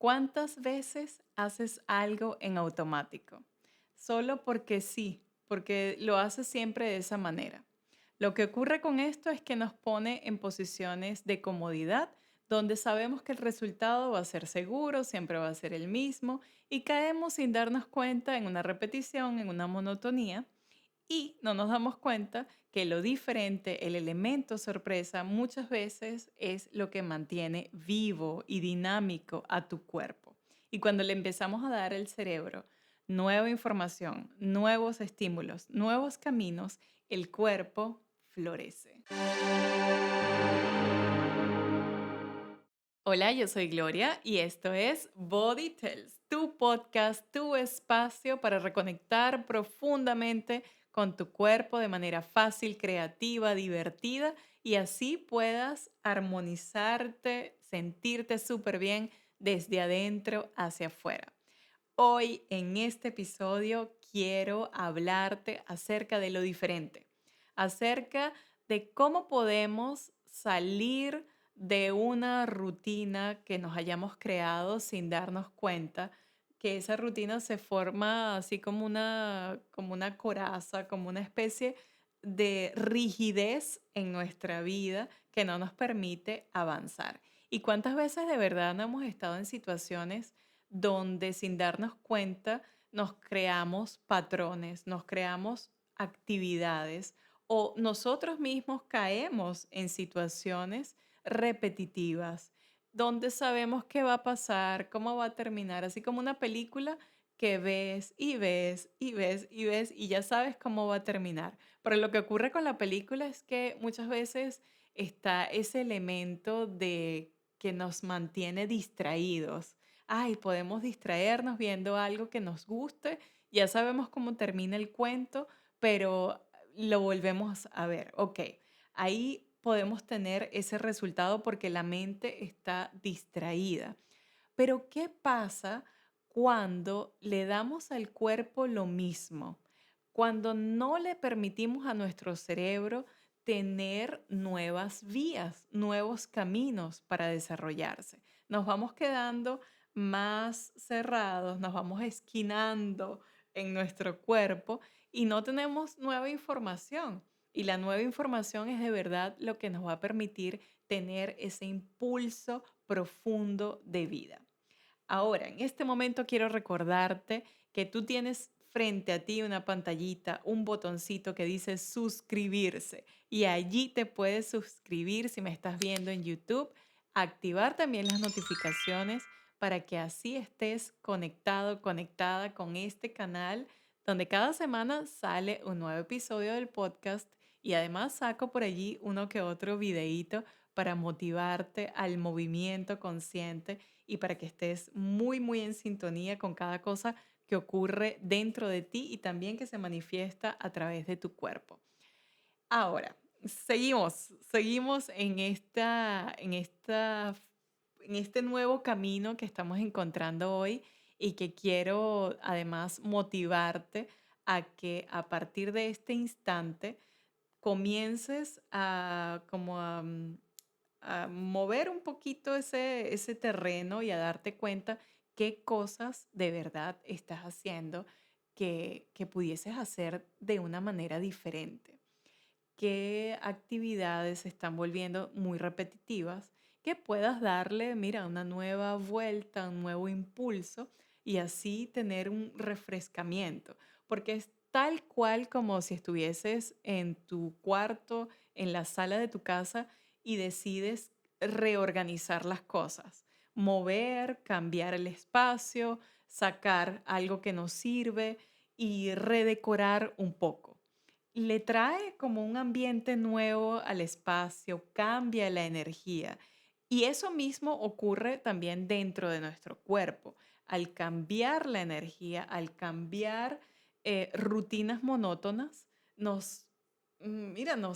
¿Cuántas veces haces algo en automático? Solo porque sí, porque lo haces siempre de esa manera. Lo que ocurre con esto es que nos pone en posiciones de comodidad, donde sabemos que el resultado va a ser seguro, siempre va a ser el mismo, y caemos sin darnos cuenta en una repetición, en una monotonía, y no nos damos cuenta que lo diferente, el elemento sorpresa, muchas veces es lo que mantiene vivo y dinámico a tu cuerpo. Y cuando le empezamos a dar al cerebro nueva información, nuevos estímulos, nuevos caminos, el cuerpo florece. Hola, yo soy Gloria y esto es Body Tells, tu podcast, tu espacio para reconectar profundamente con tu cuerpo de manera fácil, creativa, divertida y así puedas armonizarte, sentirte súper bien desde adentro hacia afuera. Hoy en este episodio quiero hablarte acerca de lo diferente, acerca de cómo podemos salir de una rutina que nos hayamos creado sin darnos cuenta, que esa rutina se forma así como una coraza, como una especie de rigidez en nuestra vida que no nos permite avanzar. ¿Y cuántas veces de verdad no hemos estado en situaciones donde sin darnos cuenta nos creamos patrones, nos creamos actividades o nosotros mismos caemos en situaciones repetitivas donde sabemos qué va a pasar, cómo va a terminar, así como una película que ves y ves y ves y ves y ya sabes cómo va a terminar. Pero lo que ocurre con la película es que muchas veces está ese elemento de que nos mantiene distraídos. Ay, podemos distraernos viendo algo que nos guste, ya sabemos cómo termina el cuento, pero lo volvemos a ver. Ok, ahí podemos tener ese resultado porque la mente está distraída. Pero ¿qué pasa cuando le damos al cuerpo lo mismo? Cuando no le permitimos a nuestro cerebro tener nuevas vías, nuevos caminos para desarrollarse. Nos vamos quedando más cerrados, nos vamos esquinando en nuestro cuerpo y no tenemos nueva información. Y la nueva información es de verdad lo que nos va a permitir tener ese impulso profundo de vida. Ahora, en este momento quiero recordarte que tú tienes frente a ti una pantallita, un botoncito que dice suscribirse y allí te puedes suscribir si me estás viendo en YouTube, activar también las notificaciones para que así estés conectado, conectada con este canal donde cada semana sale un nuevo episodio del podcast y además saco por allí uno que otro videíto para motivarte al movimiento consciente y para que estés muy, muy en sintonía con cada cosa que ocurre dentro de ti y también que se manifiesta a través de tu cuerpo. Ahora, seguimos en este nuevo camino que estamos encontrando hoy y que quiero además motivarte a que a partir de este instante comiences a mover un poquito ese terreno y a darte cuenta qué cosas de verdad estás haciendo que pudieses hacer de una manera diferente. Qué actividades se están volviendo muy repetitivas, que puedas darle, mira, una nueva vuelta, un nuevo impulso y así tener un refrescamiento, porque es tal cual como si estuvieses en tu cuarto, en la sala de tu casa y decides reorganizar las cosas, mover, cambiar el espacio, sacar algo que no sirve y redecorar un poco. Le trae como un ambiente nuevo al espacio, cambia la energía. Y eso mismo ocurre también dentro de nuestro cuerpo. Al cambiar la energía, al cambiar rutinas monótonas, nos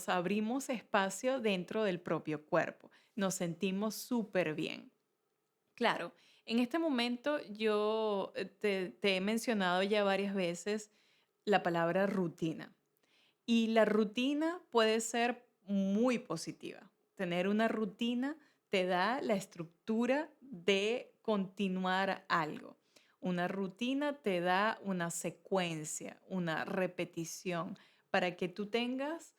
abrimos espacio dentro del propio cuerpo. Nos sentimos súper bien. Claro, en este momento yo te he mencionado ya varias veces la palabra rutina. Y la rutina puede ser muy positiva. Tener una rutina te da la estructura de continuar algo. Una rutina te da una secuencia, una repetición, para que tú tengas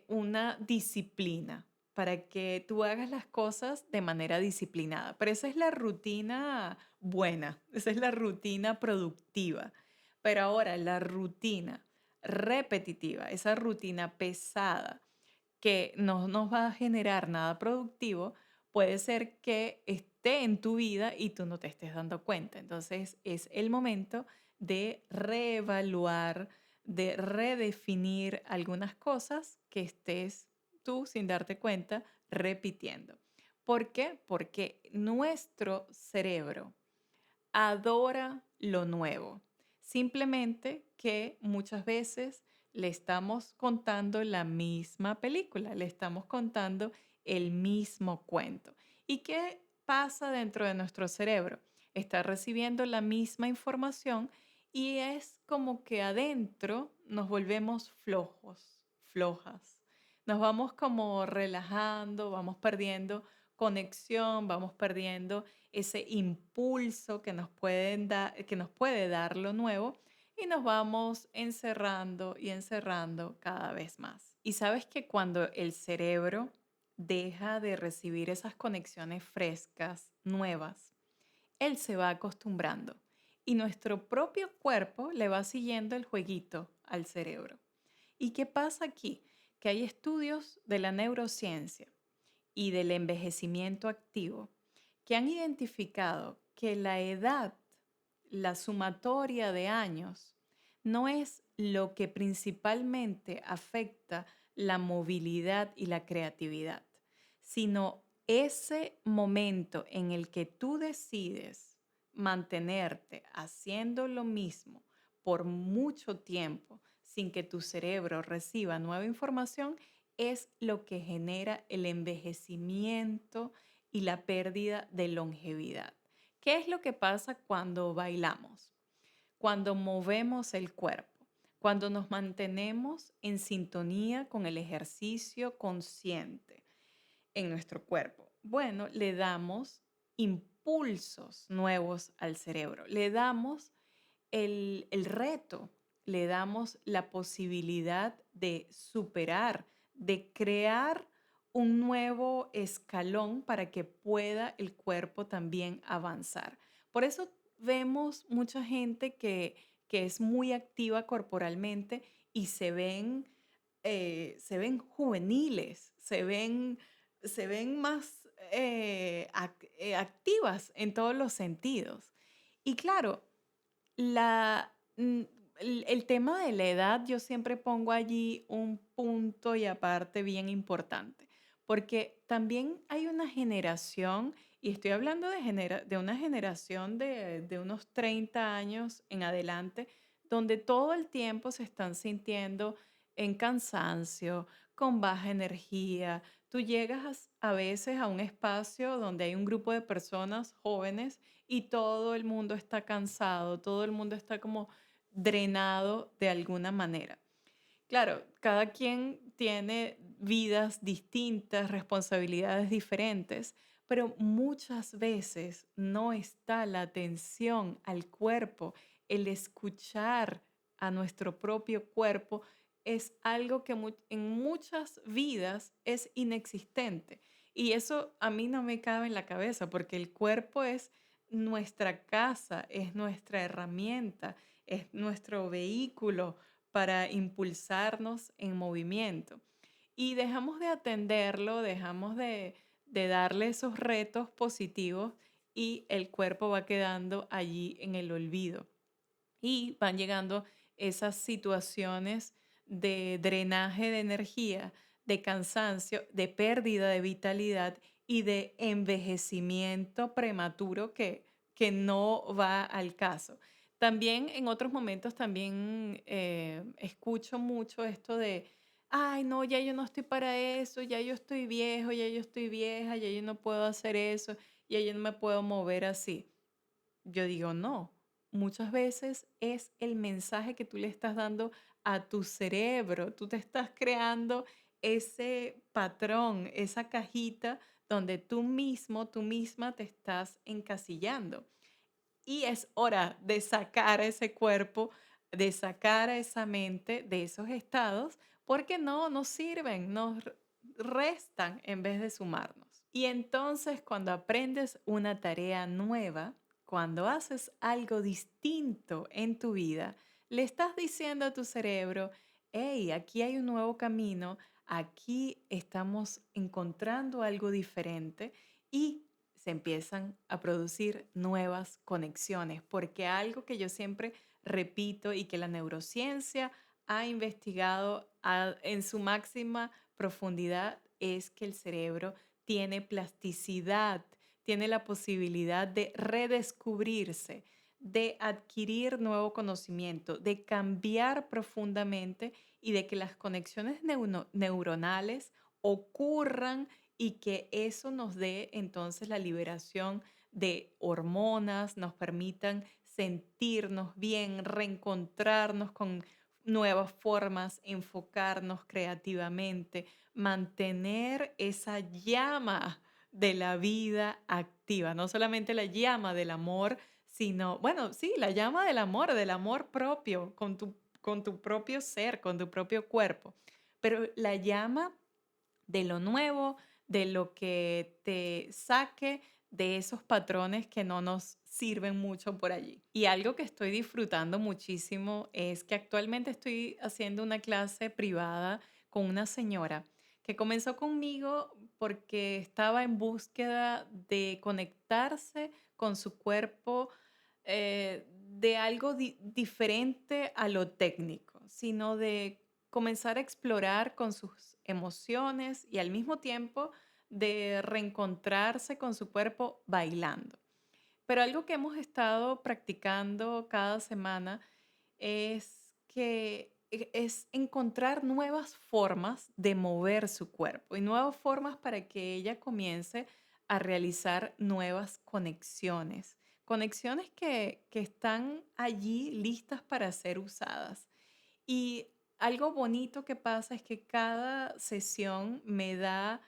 una disciplina, para que tú hagas las cosas de manera disciplinada. Pero esa es la rutina buena, esa es la rutina productiva. Pero ahora la rutina repetitiva, esa rutina pesada que no nos va a generar nada productivo, puede ser que esté en tu vida y tú no te estés dando cuenta. Entonces es el momento de reevaluar, de redefinir algunas cosas que estés tú sin darte cuenta repitiendo. ¿Por qué? Porque nuestro cerebro adora lo nuevo. Simplemente que muchas veces le estamos contando la misma película, le estamos contando el mismo cuento. ¿Y qué pasa dentro de nuestro cerebro? Está recibiendo la misma información y es como que adentro nos volvemos flojos, flojas. Nos vamos como relajando, vamos perdiendo conexión, vamos perdiendo ese impulso que nos puede dar lo nuevo y nos vamos encerrando y encerrando cada vez más. Y sabes que cuando el cerebro deja de recibir esas conexiones frescas, nuevas, él se va acostumbrando y nuestro propio cuerpo le va siguiendo el jueguito al cerebro. ¿Y qué pasa aquí? Que hay estudios de la neurociencia y del envejecimiento activo que han identificado que la edad, la sumatoria de años, no es lo que principalmente afecta la movilidad y la creatividad, sino ese momento en el que tú decides mantenerte haciendo lo mismo por mucho tiempo sin que tu cerebro reciba nueva información es lo que genera el envejecimiento y la pérdida de longevidad. ¿Qué es lo que pasa cuando bailamos? Cuando movemos el cuerpo, cuando nos mantenemos en sintonía con el ejercicio consciente en nuestro cuerpo. Bueno, le damos impulsos nuevos al cerebro, le damos el reto, le damos la posibilidad de superar, de crear un nuevo escalón para que pueda el cuerpo también avanzar. Por eso vemos mucha gente que es muy activa corporalmente y se ven juveniles, se ven más activas en todos los sentidos. Y claro, la, mm, el tema de la edad, yo siempre pongo allí un punto y aparte bien importante, porque también hay una generación, y estoy hablando de una generación de unos 30 años en adelante, donde todo el tiempo se están sintiendo en cansancio, con baja energía. Tú llegas a veces a un espacio donde hay un grupo de personas jóvenes y todo el mundo está cansado, todo el mundo está como drenado de alguna manera. Claro, cada quien tiene vidas distintas, responsabilidades diferentes, pero muchas veces no está la atención al cuerpo, el escuchar a nuestro propio cuerpo es algo que en muchas vidas es inexistente. Y eso a mí no me cabe en la cabeza porque el cuerpo es nuestra casa, es nuestra herramienta, es nuestro vehículo para impulsarnos en movimiento. Y dejamos de atenderlo, dejamos de darle esos retos positivos y el cuerpo va quedando allí en el olvido. Y van llegando esas situaciones de drenaje de energía, de cansancio, de pérdida de vitalidad y de envejecimiento prematuro que no va al caso. También en otros momentos también escucho mucho esto de, ay, no, ya yo no estoy para eso, ya yo estoy viejo, ya yo estoy vieja, ya yo no puedo hacer eso, ya yo no me puedo mover así. Yo digo, no, muchas veces es el mensaje que tú le estás dando a tu cerebro. Tú te estás creando ese patrón, esa cajita donde tú mismo, tú misma te estás encasillando. Y es hora de sacar a ese cuerpo, de sacar a esa mente de esos estados, porque no nos sirven, restan en vez de sumarnos. Y entonces cuando aprendes una tarea nueva, cuando haces algo distinto en tu vida, le estás diciendo a tu cerebro, hey, aquí hay un nuevo camino, aquí estamos encontrando algo diferente y se empiezan a producir nuevas conexiones, porque algo que yo siempre repito y que la neurociencia ha investigado en su máxima profundidad es que el cerebro tiene plasticidad, tiene la posibilidad de redescubrirse, de adquirir nuevo conocimiento, de cambiar profundamente y de que las conexiones neuronales ocurran y que eso nos dé entonces la liberación de hormonas, nos permitan sentirnos bien, reencontrarnos con nuevas formas, enfocarnos creativamente, mantener esa llama de la vida activa, no solamente la llama del amor, sino, bueno, sí, la llama del amor propio, con tu propio ser, con tu propio cuerpo, pero la llama de lo nuevo, de lo que te saque de esos patrones que no nos sirven mucho por allí. Y algo que estoy disfrutando muchísimo es que actualmente estoy haciendo una clase privada con una señora que comenzó conmigo porque estaba en búsqueda de conectarse con su cuerpo de algo diferente a lo técnico, sino de comenzar a explorar con sus emociones y al mismo tiempo de reencontrarse con su cuerpo bailando. Pero algo que hemos estado practicando cada semana es que es encontrar nuevas formas de mover su cuerpo y nuevas formas para que ella comience a realizar nuevas conexiones, conexiones que están allí listas para ser usadas. Y algo bonito que pasa es que cada sesión me da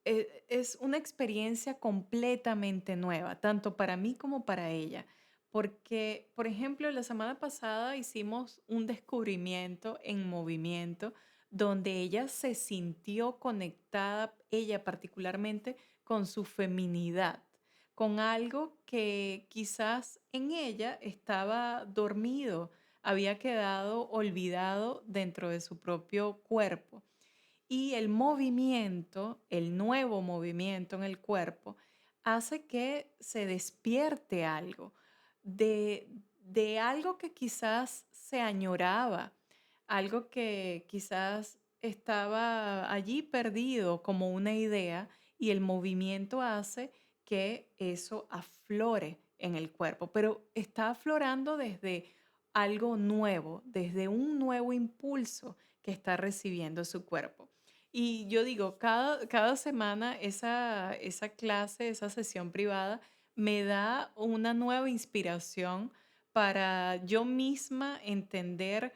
es una experiencia completamente nueva, tanto para mí como para ella. Porque, por ejemplo, la semana pasada hicimos un descubrimiento en movimiento donde ella se sintió conectada, ella particularmente, con su feminidad, con algo que quizás en ella estaba dormido, había quedado olvidado dentro de su propio cuerpo. Y el movimiento, el nuevo movimiento en el cuerpo, hace que se despierte algo, de algo que quizás se añoraba, algo que quizás estaba allí perdido como una idea y el movimiento hace que eso aflore en el cuerpo, pero está aflorando desde algo nuevo, desde un nuevo impulso que está recibiendo su cuerpo. Y yo digo, cada semana esa clase, esa sesión privada me da una nueva inspiración para yo misma entender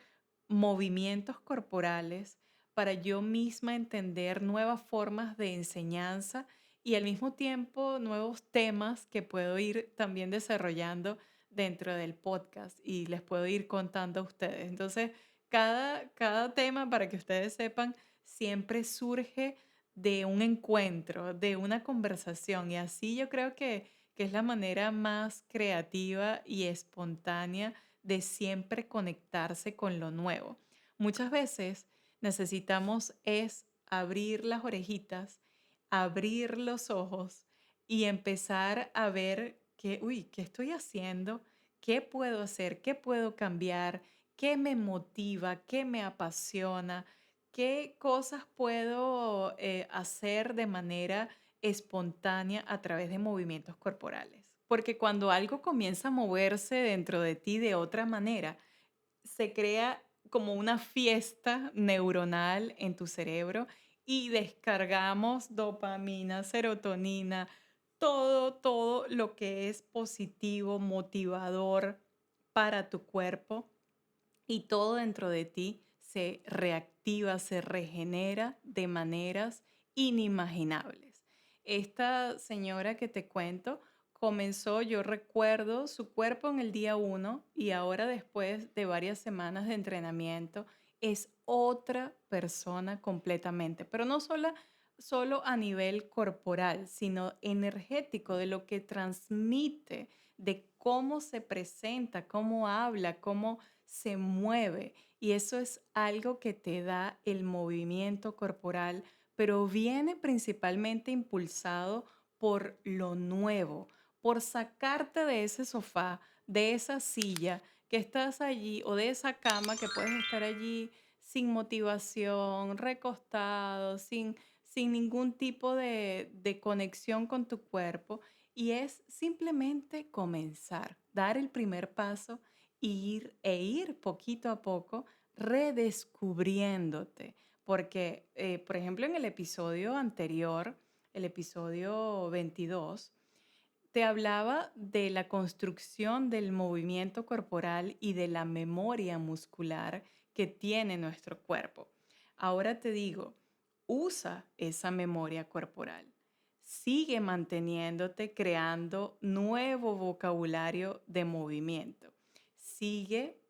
movimientos corporales, para yo misma entender nuevas formas de enseñanza y al mismo tiempo nuevos temas que puedo ir también desarrollando dentro del podcast y les puedo ir contando a ustedes. Entonces, cada tema, para que ustedes sepan, siempre surge de un encuentro, de una conversación. Y así yo creo que es la manera más creativa y espontánea de siempre conectarse con lo nuevo. Muchas veces necesitamos es abrir las orejitas, abrir los ojos y empezar a ver que, uy, ¿qué estoy haciendo? ¿Qué puedo hacer? ¿Qué puedo cambiar? ¿Qué me motiva? ¿Qué me apasiona? ¿Qué cosas puedo hacer de manera espontánea a través de movimientos corporales? Porque cuando algo comienza a moverse dentro de ti de otra manera, se crea como una fiesta neuronal en tu cerebro y descargamos dopamina, serotonina, todo lo que es positivo, motivador para tu cuerpo y todo dentro de ti se reactiva, se regenera de maneras inimaginables. Esta señora que te cuento comenzó, yo recuerdo su cuerpo en el día uno y ahora después de varias semanas de entrenamiento es otra persona completamente, pero no solo a nivel corporal, sino energético, de lo que transmite, de cómo se presenta, cómo habla, cómo se mueve. Y eso es algo que te da el movimiento corporal, pero viene principalmente impulsado por lo nuevo, por sacarte de ese sofá, de esa silla que estás allí o de esa cama que puedes estar allí sin motivación, recostado, sin ningún tipo de conexión con tu cuerpo. Y es simplemente comenzar, dar el primer paso ir poquito a poco redescubriéndote. Porque, por ejemplo, en el episodio anterior, el episodio 22, te hablaba de la construcción del movimiento corporal y de la memoria muscular que tiene nuestro cuerpo. Ahora te digo, usa esa memoria corporal. Sigue manteniéndote creando nuevo vocabulario de movimiento. Sigue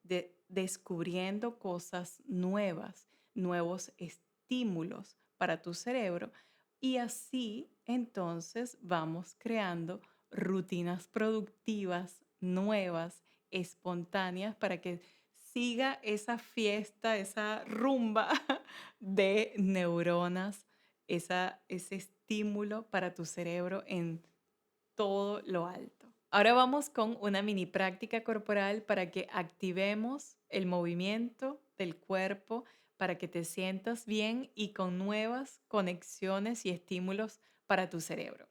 descubriendo cosas nuevas, nuevos estímulos para tu cerebro y así entonces vamos creando rutinas productivas, nuevas, espontáneas, para que siga esa fiesta, esa rumba de neuronas, ese estímulo para tu cerebro en todo lo alto. Ahora vamos con una mini práctica corporal para que activemos el movimiento del cuerpo, para que te sientas bien y con nuevas conexiones y estímulos para tu cerebro.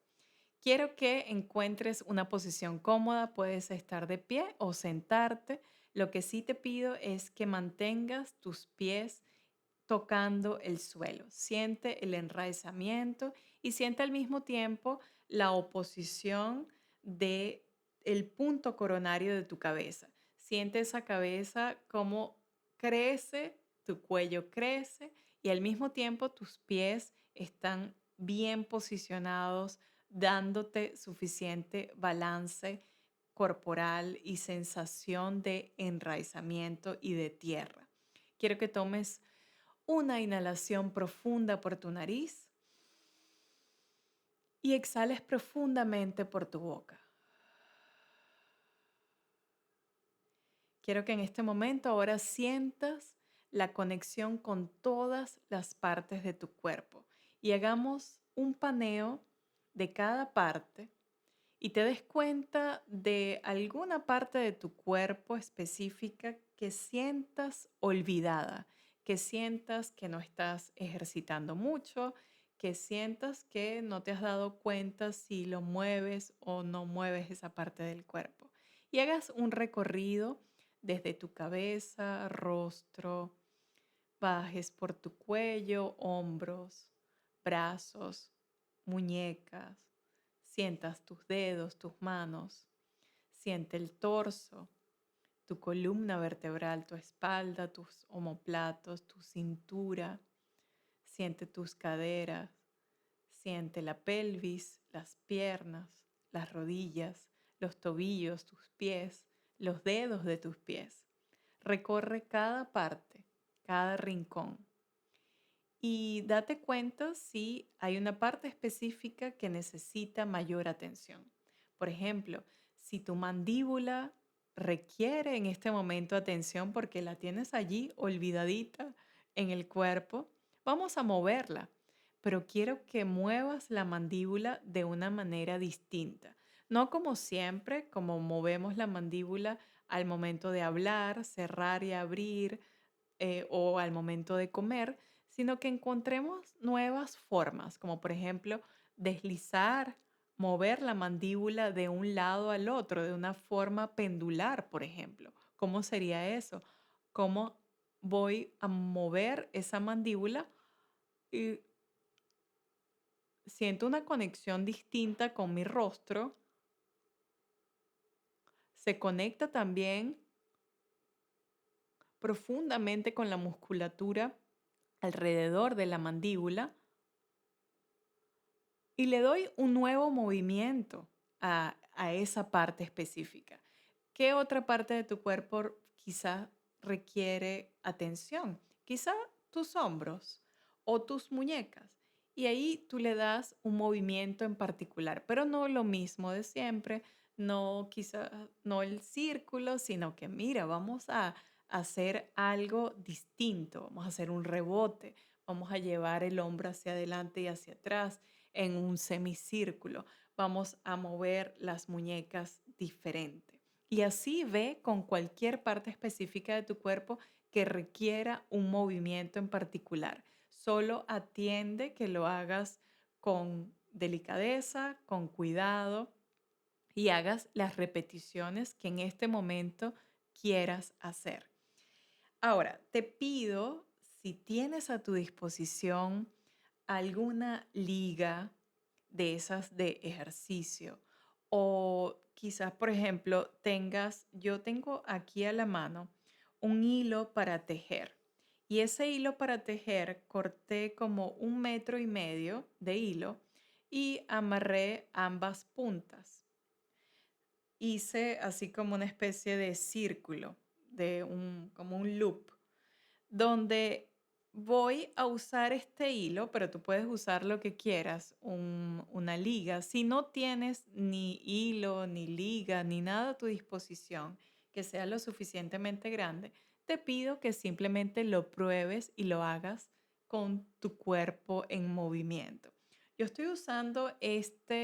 Quiero que encuentres una posición cómoda, puedes estar de pie o sentarte. Lo que sí te pido es que mantengas tus pies tocando el suelo. Siente el enraizamiento y siente al mismo tiempo la oposición de el punto coronario de tu cabeza. Siente esa cabeza como crece, tu cuello crece y al mismo tiempo tus pies están bien posicionados, dándote suficiente balance corporal y sensación de enraizamiento y de tierra. Quiero que tomes una inhalación profunda por tu nariz y exhales profundamente por tu boca. Quiero que en este momento ahora sientas la conexión con todas las partes de tu cuerpo y hagamos un paneo de cada parte y te des cuenta de alguna parte de tu cuerpo específica que sientas olvidada, que sientas que no estás ejercitando mucho, que sientas que no te has dado cuenta si lo mueves o no mueves esa parte del cuerpo. Y hagas un recorrido desde tu cabeza, rostro, bajes por tu cuello, hombros, brazos, muñecas. Sientas tus dedos, tus manos. Siente el torso, tu columna vertebral, tu espalda, tus omóplatos, tu cintura. Siente tus caderas. Siente la pelvis, las piernas, las rodillas, los tobillos, tus pies, los dedos de tus pies. Recorre cada parte, cada rincón. Y date cuenta si hay una parte específica que necesita mayor atención. Por ejemplo, si tu mandíbula requiere en este momento atención porque la tienes allí olvidadita en el cuerpo, vamos a moverla. Pero quiero que muevas la mandíbula de una manera distinta. No como siempre, como movemos la mandíbula al momento de hablar, cerrar y abrir, o al momento de comer, sino que encontremos nuevas formas, como por ejemplo deslizar, mover la mandíbula de un lado al otro, de una forma pendular, por ejemplo. ¿Cómo sería eso? ¿Cómo voy a mover esa mandíbula y siento una conexión distinta con mi rostro? Se conecta también profundamente con la musculatura alrededor de la mandíbula y le doy un nuevo movimiento a esa parte específica. ¿Qué otra parte de tu cuerpo quizá requiere atención? Quizá tus hombros o tus muñecas. Y ahí tú le das un movimiento en particular, pero no lo mismo de siempre, no quizá no el círculo, sino que mira, vamos a hacer algo distinto, vamos a hacer un rebote, vamos a llevar el hombro hacia adelante y hacia atrás en un semicírculo, vamos a mover las muñecas diferente. Y así ve con cualquier parte específica de tu cuerpo que requiera un movimiento en particular. Solo atiende que lo hagas con delicadeza, con cuidado y hagas las repeticiones que en este momento quieras hacer. Ahora, te pido, si tienes a tu disposición alguna liga de esas de ejercicio o quizás, por ejemplo, yo tengo aquí a la mano un hilo para tejer y ese hilo para tejer corté como 1,5 metros de hilo y amarré ambas puntas. Hice así como una especie de círculo, como un loop donde voy a usar este hilo, pero tú puedes usar lo que quieras, una liga. Si no tienes ni hilo, ni liga, ni nada a tu disposición que sea lo suficientemente grande, te pido que simplemente lo pruebes y lo hagas con tu cuerpo en movimiento. Yo estoy usando esta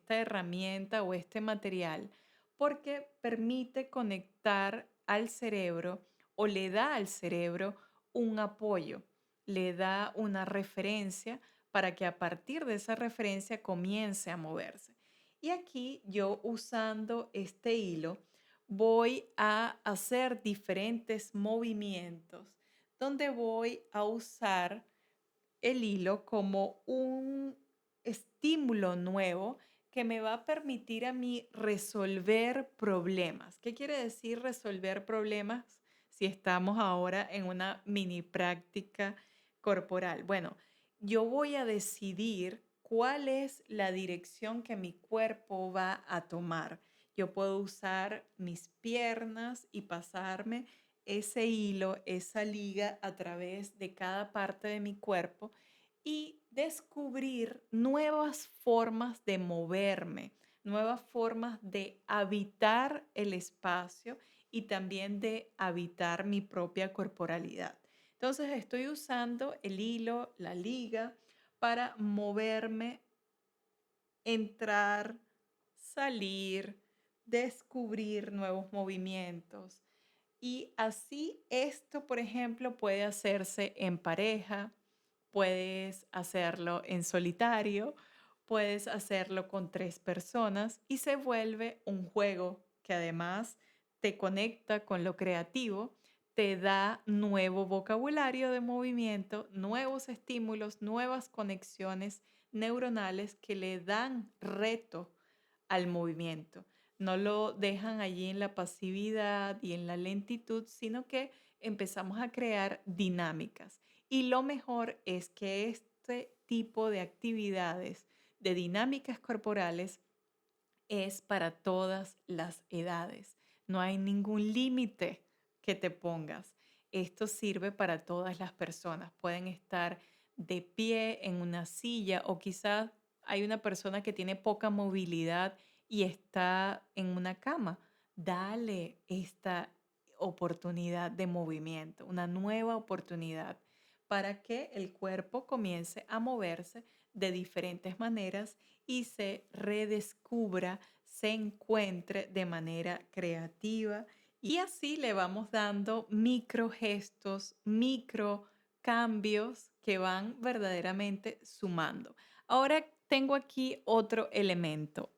herramienta o este material porque permite conectar al cerebro o le da al cerebro un apoyo, le da una referencia para que a partir de esa referencia comience a moverse. Y aquí yo usando este hilo voy a hacer diferentes movimientos donde voy a usar el hilo como un estímulo nuevo que me va a permitir a mí resolver problemas. ¿Qué quiere decir resolver problemas si estamos ahora en una mini práctica corporal? Bueno, yo voy a decidir cuál es la dirección que mi cuerpo va a tomar. Yo puedo usar mis piernas y pasarme ese hilo, esa liga a través de cada parte de mi cuerpo y descubrir nuevas formas de moverme, nuevas formas de habitar el espacio y también de habitar mi propia corporalidad. Entonces estoy usando el hilo, la liga, para moverme, entrar, salir, descubrir nuevos movimientos. Y así esto, por ejemplo, puede hacerse en pareja, puedes hacerlo en solitario, puedes hacerlo con 3 personas y se vuelve un juego que además te conecta con lo creativo, te da nuevo vocabulario de movimiento, nuevos estímulos, nuevas conexiones neuronales que le dan reto al movimiento. No lo dejan allí en la pasividad y en la lentitud, sino que empezamos a crear dinámicas. Y lo mejor es que este tipo de actividades, de dinámicas corporales, es para todas las edades. No hay ningún límite que te pongas. Esto sirve para todas las personas. Pueden estar de pie en una silla o quizás hay una persona que tiene poca movilidad y está en una cama. Dale esta oportunidad de movimiento, una nueva oportunidad para que el cuerpo comience a moverse de diferentes maneras y se redescubra, se encuentre de manera creativa y así le vamos dando micro gestos, micro cambios que van verdaderamente sumando. Ahora tengo aquí otro elemento,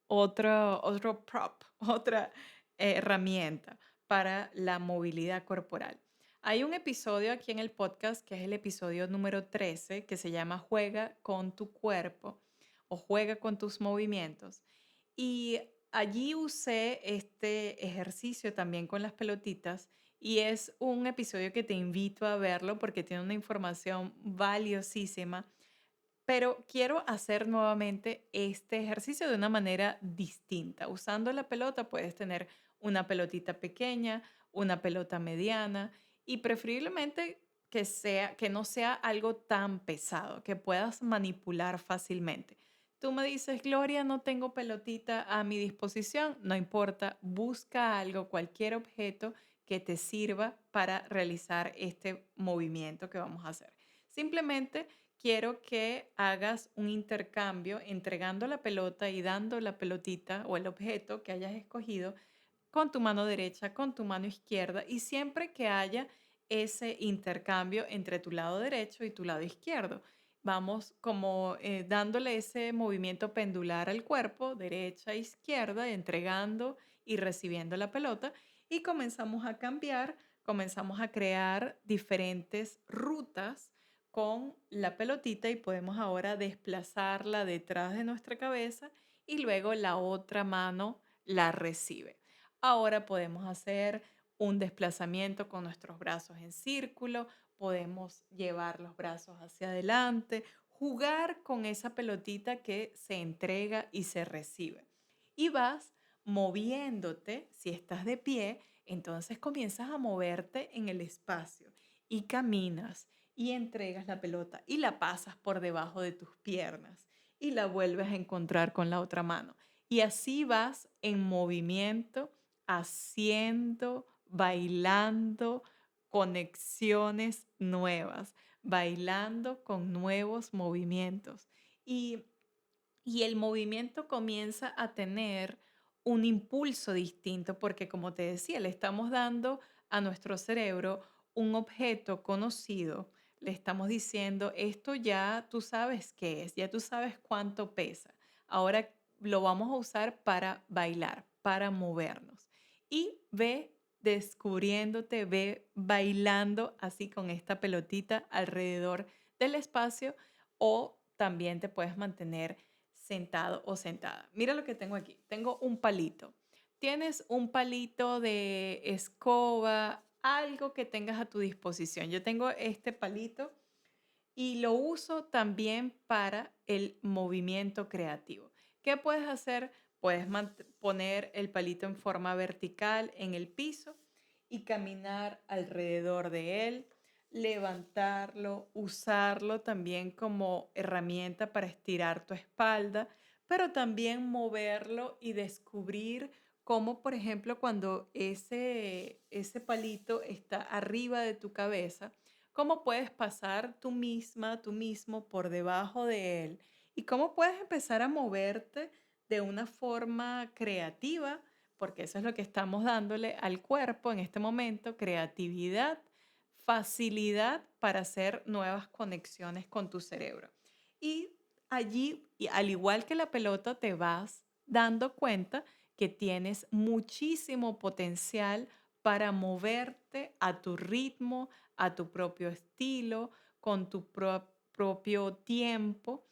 otro prop, otra herramienta para la movilidad corporal. Hay un episodio aquí en el podcast que es el episodio número 13 que se llama Juega con tu cuerpo o juega con tus movimientos. Y allí usé este ejercicio también con las pelotitas y es un episodio que te invito a verlo porque tiene una información valiosísima. Pero quiero hacer nuevamente este ejercicio de una manera distinta. Usando la pelota puedes tener una pelotita pequeña, una pelota mediana y preferiblemente que no sea algo tan pesado, que puedas manipular fácilmente. Tú me dices, Gloria, no tengo pelotita a mi disposición, no importa, busca algo, cualquier objeto que te sirva para realizar este movimiento que vamos a hacer. Simplemente quiero que hagas un intercambio entregando la pelota y dando la pelotita o el objeto que hayas escogido con tu mano derecha, con tu mano izquierda y siempre que haya ese intercambio entre tu lado derecho y tu lado izquierdo. Vamos como dándole ese movimiento pendular al cuerpo, derecha, izquierda, entregando y recibiendo la pelota y comenzamos a cambiar, comenzamos a crear diferentes rutas con la pelotita y podemos ahora desplazarla detrás de nuestra cabeza y luego la otra mano la recibe. Ahora podemos hacer un desplazamiento con nuestros brazos en círculo, podemos llevar los brazos hacia adelante, jugar con esa pelotita que se entrega y se recibe. Y vas moviéndote, si estás de pie, entonces comienzas a moverte en el espacio y caminas y entregas la pelota y la pasas por debajo de tus piernas y la vuelves a encontrar con la otra mano. Y así vas en movimiento, haciendo, bailando conexiones nuevas, bailando con nuevos movimientos. Y y el movimiento comienza a tener un impulso distinto porque, como te decía, le estamos dando a nuestro cerebro un objeto conocido, le estamos diciendo, esto ya tú sabes qué es, ya tú sabes cuánto pesa. Ahora lo vamos a usar para bailar, para movernos. Y ve descubriéndote, ve bailando así con esta pelotita alrededor del espacio o también te puedes mantener sentado o sentada. Mira lo que tengo aquí. Tengo un palito. Tienes un palito de escoba, algo que tengas a tu disposición. Yo tengo este palito y lo uso también para el movimiento creativo. ¿Qué puedes hacer? Puedes poner el palito en forma vertical en el piso y caminar alrededor de él, levantarlo, usarlo también como herramienta para estirar tu espalda, pero también moverlo y descubrir cómo, por ejemplo, cuando ese palito está arriba de tu cabeza, cómo puedes pasar tú misma, tú mismo por debajo de él y cómo puedes empezar a moverte de una forma creativa, porque eso es lo que estamos dándole al cuerpo en este momento, creatividad, facilidad para hacer nuevas conexiones con tu cerebro. Y allí, y al igual que la pelota, te vas dando cuenta que tienes muchísimo potencial para moverte a tu ritmo, a tu propio estilo, con tu propio tiempo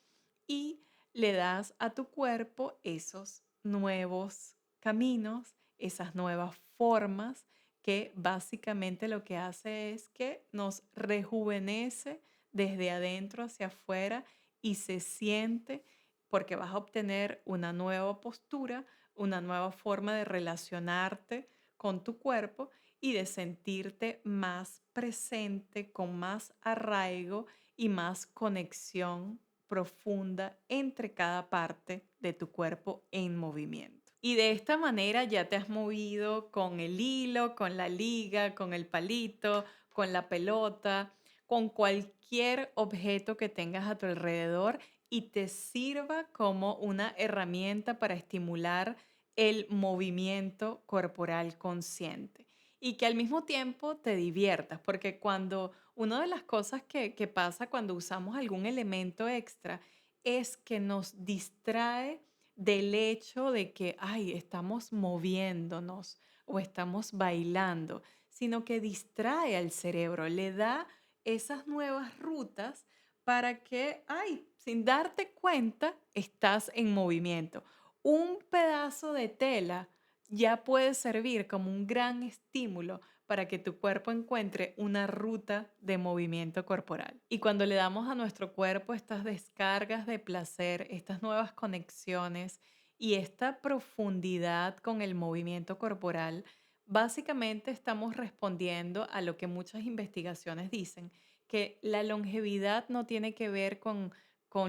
y le das a tu cuerpo esos nuevos caminos, esas nuevas formas que básicamente lo que hace es que nos rejuvenece desde adentro hacia afuera y se siente porque vas a obtener una nueva postura, una nueva forma de relacionarte con tu cuerpo y de sentirte más presente, con más arraigo y más conexión profunda entre cada parte de tu cuerpo en movimiento. Y de esta manera ya te has movido con el hilo, con la liga, con el palito, con la pelota, con cualquier objeto que tengas a tu alrededor y te sirva como una herramienta para estimular el movimiento corporal consciente y que al mismo tiempo te diviertas, porque cuando una de las cosas que pasa cuando usamos algún elemento extra es que nos distrae del hecho de que, ay, estamos moviéndonos o estamos bailando, sino que distrae al cerebro, le da esas nuevas rutas para que, ay, sin darte cuenta, estás en movimiento. Un pedazo de tela ya puede servir como un gran estímulo para que tu cuerpo encuentre una ruta de movimiento corporal. Y cuando le damos a nuestro cuerpo estas descargas de placer, estas nuevas conexiones y esta profundidad con el movimiento corporal, básicamente estamos respondiendo a lo que muchas investigaciones dicen, que la longevidad no tiene que ver con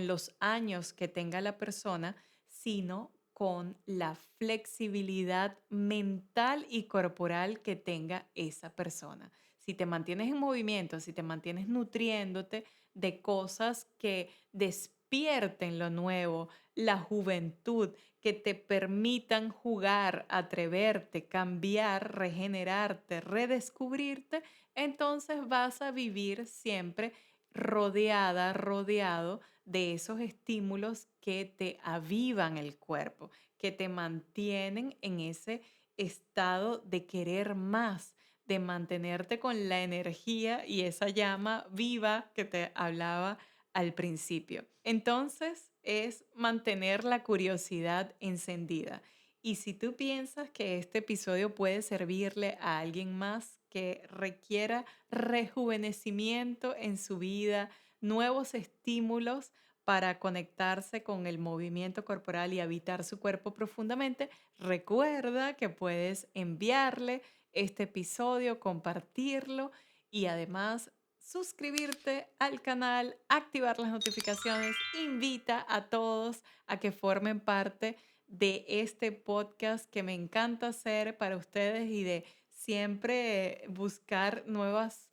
los años que tenga la persona, sino con la flexibilidad mental y corporal que tenga esa persona. Si te mantienes en movimiento, si te mantienes nutriéndote de cosas que despierten lo nuevo, la juventud, que te permitan jugar, atreverte, cambiar, regenerarte, redescubrirte, entonces vas a vivir siempre rodeada, rodeado de esos estímulos que te avivan el cuerpo, que te mantienen en ese estado de querer más, de mantenerte con la energía y esa llama viva que te hablaba al principio. Entonces es mantener la curiosidad encendida. Y si tú piensas que este episodio puede servirle a alguien más que requiera rejuvenecimiento en su vida, nuevos estímulos para conectarse con el movimiento corporal y habitar su cuerpo profundamente, recuerda que puedes enviarle este episodio, compartirlo y además suscribirte al canal, activar las notificaciones, invita a todos a que formen parte de este podcast que me encanta hacer para ustedes y de siempre buscar nuevas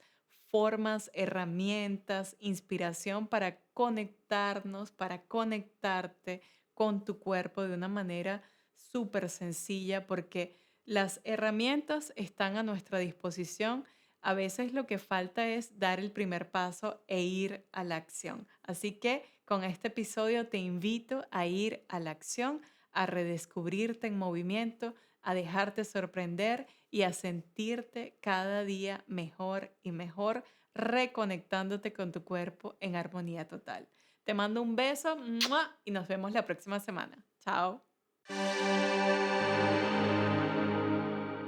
formas, herramientas, inspiración para conectarnos, para conectarte con tu cuerpo de una manera súper sencilla, porque las herramientas están a nuestra disposición. A veces lo que falta es dar el primer paso e ir a la acción. Así que con este episodio te invito a ir a la acción, a redescubrirte en movimiento, a dejarte sorprender y a sentirte cada día mejor y mejor, reconectándote con tu cuerpo en armonía total. Te mando un beso ¡mua! Y nos vemos la próxima semana. Chao.